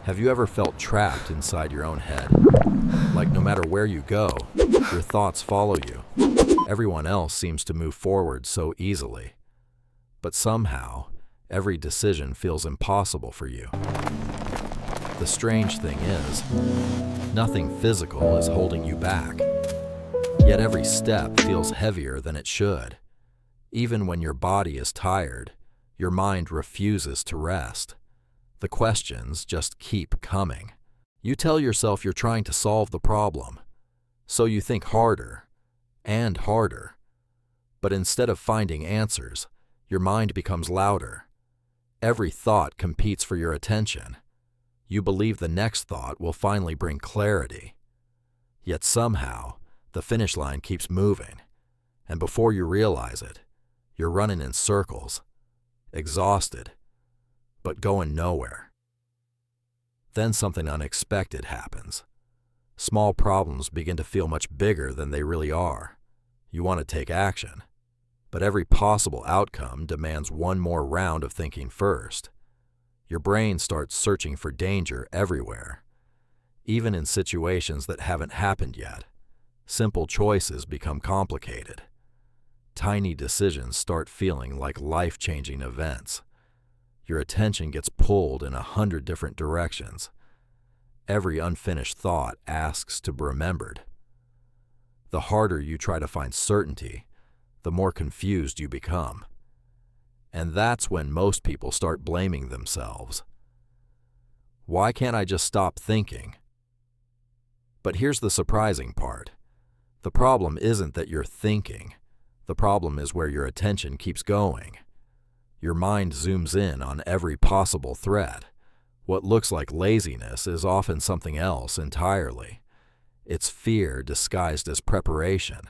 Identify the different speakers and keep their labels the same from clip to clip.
Speaker 1: Have you ever felt trapped inside your own head? Like no matter where you go, your thoughts follow you. Everyone else seems to move forward so easily. But somehow, every decision feels impossible for you. The strange thing is, nothing physical is holding you back. Yet every step feels heavier than it should. Even when your body is tired, your mind refuses to rest. The questions just keep coming. You tell yourself you're trying to solve the problem, so you think harder and harder. But instead of finding answers, your mind becomes louder. Every thought competes for your attention. You believe the next thought will finally bring clarity. Yet somehow, the finish line keeps moving, and before you realize it, you're running in circles, exhausted, but going nowhere. Then something unexpected happens. Small problems begin to feel much bigger than they really are. You want to take action, but every possible outcome demands one more round of thinking first. Your brain starts searching for danger everywhere. Even in situations that haven't happened yet, simple choices become complicated. Tiny decisions start feeling like life-changing events. Your attention gets pulled in 100 different directions. Every unfinished thought asks to be remembered. The harder you try to find certainty, the more confused you become. And that's when most people start blaming themselves. Why can't I just stop thinking? But here's the surprising part. The problem isn't that you're thinking. The problem is where your attention keeps going. Your mind zooms in on every possible threat. What looks like laziness is often something else entirely. It's fear disguised as preparation.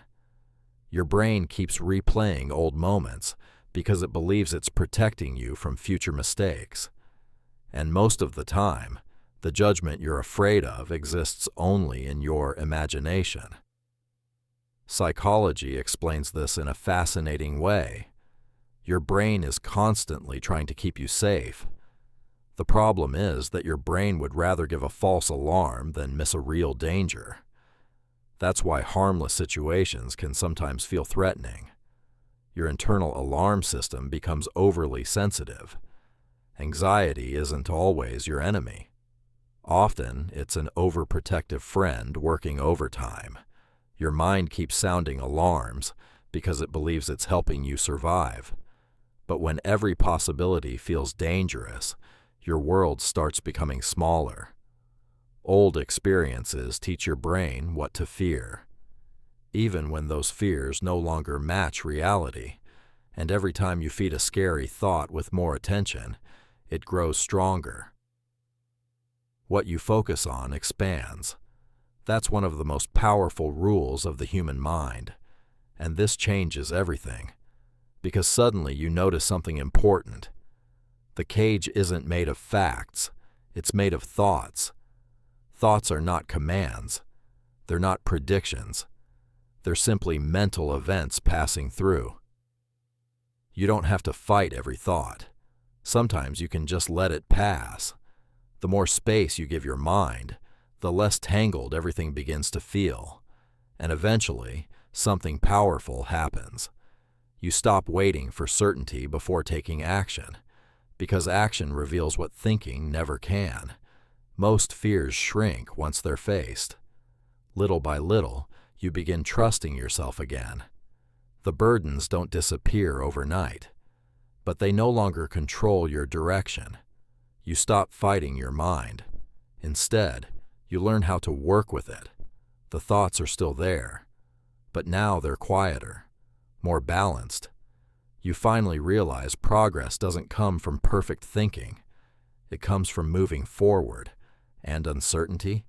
Speaker 1: Your brain keeps replaying old moments because it believes it's protecting you from future mistakes. And most of the time, the judgment you're afraid of exists only in your imagination. Psychology explains this in a fascinating way. Your brain is constantly trying to keep you safe. The problem is that your brain would rather give a false alarm than miss a real danger. That's why harmless situations can sometimes feel threatening. Your internal alarm system becomes overly sensitive. Anxiety isn't always your enemy. Often, it's an overprotective friend working overtime. Your mind keeps sounding alarms because it believes it's helping you survive. But when every possibility feels dangerous, your world starts becoming smaller. Old experiences teach your brain what to fear, even when those fears no longer match reality. And every time you feed a scary thought with more attention, it grows stronger. What you focus on expands. That's one of the most powerful rules of the human mind. And this changes everything. Because suddenly you notice something important. The cage isn't made of facts, it's made of thoughts. Thoughts are not commands. They're not predictions. They're simply mental events passing through. You don't have to fight every thought. Sometimes you can just let it pass. The more space you give your mind, the less tangled everything begins to feel. And eventually, something powerful happens. You stop waiting for certainty before taking action, because action reveals what thinking never can. Most fears shrink once they're faced. Little by little, you begin trusting yourself again. The burdens don't disappear overnight, but they no longer control your direction. You stop fighting your mind. Instead, you learn how to work with it. The thoughts are still there, but now they're quieter, more balanced. You finally realize progress doesn't come from perfect thinking. It comes from moving forward, and uncertainty?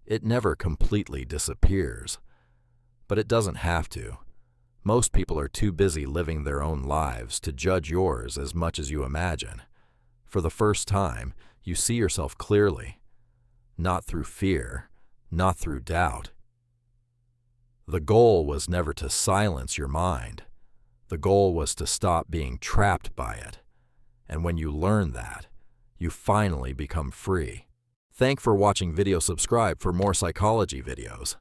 Speaker 1: It never completely disappears. But it doesn't have to. Most people are too busy living their own lives to judge yours as much as you imagine. For the first time, you see yourself clearly. Not through fear, not through doubt. The goal was never to silence your mind. The goal was to stop being trapped by it. And when you learn that, you finally become free. Thank for watching video. Subscribe for more psychology videos.